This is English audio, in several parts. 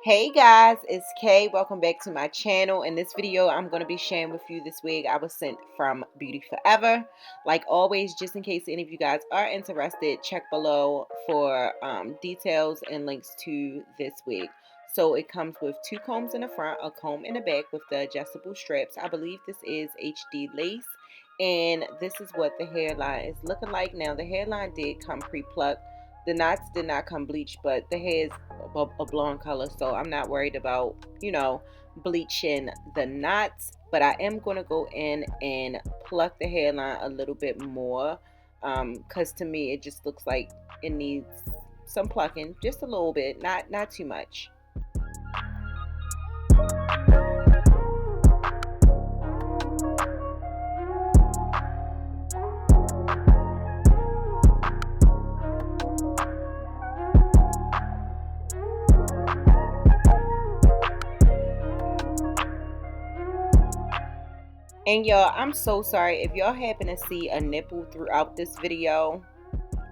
Hey guys, it's Kay. Welcome back to my channel. In this video, I'm going to be sharing with you this wig I was sent from Beauty Forever. Like always, just in case any of you guys are interested, check below for details and links to this wig. So it comes with two combs in the front, a comb in the back with the adjustable straps. I believe this is HD lace. And this is what the hairline is looking like. Now, the hairline did come pre-plucked. The knots did not come bleached, but the hair is a blonde color, so I'm not worried about, bleaching the knots. But I am going to go in and pluck the hairline a little bit more, because to me it just looks like it needs some plucking, just a little bit, not too much. And y'all, I'm so sorry if y'all happen to see a nipple throughout this video.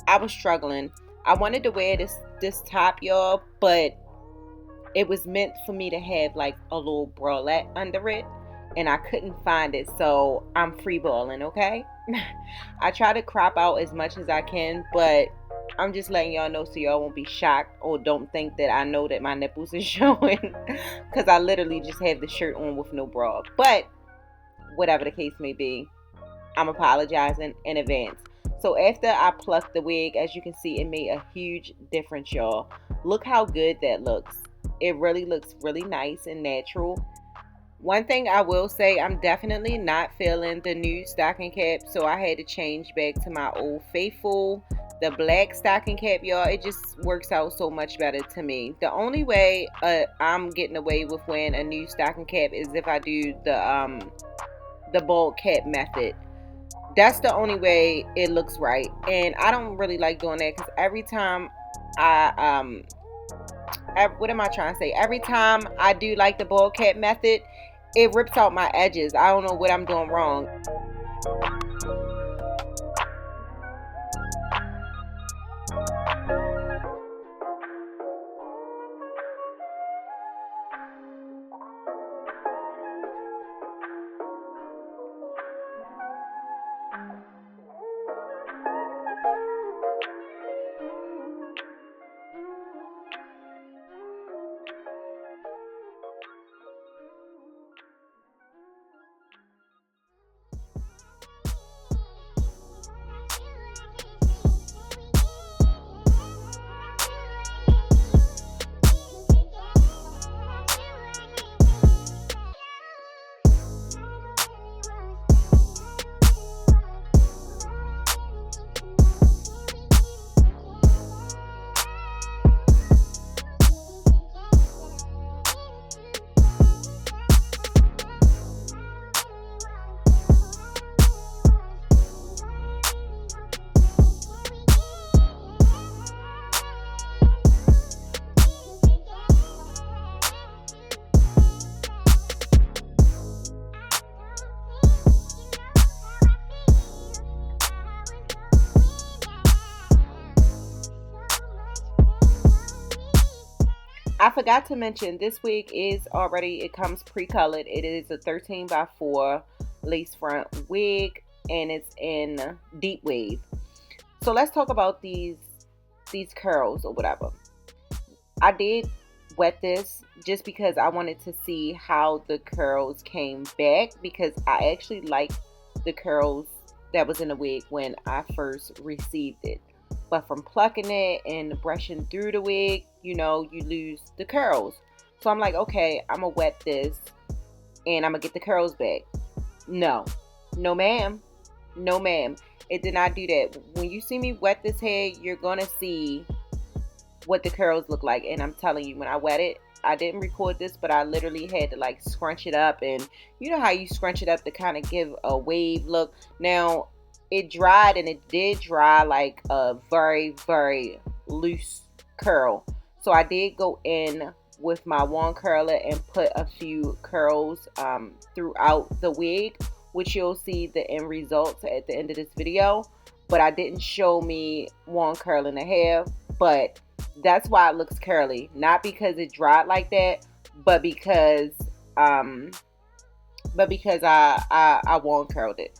I was struggling. I wanted to wear this top, y'all, but it was meant for me to have like a little bralette under it, and I couldn't find it, so I'm freeballing, okay? I try to crop out as much as I can, but I'm just letting y'all know so y'all won't be shocked or don't think that I know that my nipples is showing, because I literally just have the shirt on with no bra. But whatever the case may be, I'm apologizing in advance. So after I plucked the wig, as you can see, it made a huge difference, y'all. Look how good that looks. It really looks really nice and natural. One thing I will say, I'm definitely not feeling the new stocking cap, so I had to change back to my old faithful, the black stocking cap, y'all. It just works out so much better to me. The only way I'm getting away with wearing a new stocking cap is if I do the bald cap method. That's the only way it looks right, and I don't really like doing that because every time what am I trying to say? Every time I do like the bald cap method, it rips out my edges. I don't know what I'm doing wrong. I forgot to mention, this wig is already, it comes pre-colored. It is a 13x4 lace front wig, and it's in deep wave. So let's talk about these curls or whatever. I did wet this just because I wanted to see how the curls came back, because I actually liked the curls that was in the wig when I first received it. But from plucking it and brushing through the wig, you lose the curls. So I'm like, okay, I'm gonna wet this and I'm gonna get the curls back. No ma'am, no ma'am, it did not do that. When you see me wet this hair, you're gonna see what the curls look like. And I'm telling you, when I wet it, I didn't record this, but I literally had to like scrunch it up, and you know how you scrunch it up to kind of give a wave look. Now it dried, and it did dry like a very, very loose curl. So I did go in with my wand curler and put a few curls throughout the wig, which you'll see the end results at the end of this video. But I didn't show me wand curling the hair, but That's why it looks curly. Not because it dried like that, but because um I won't curled it.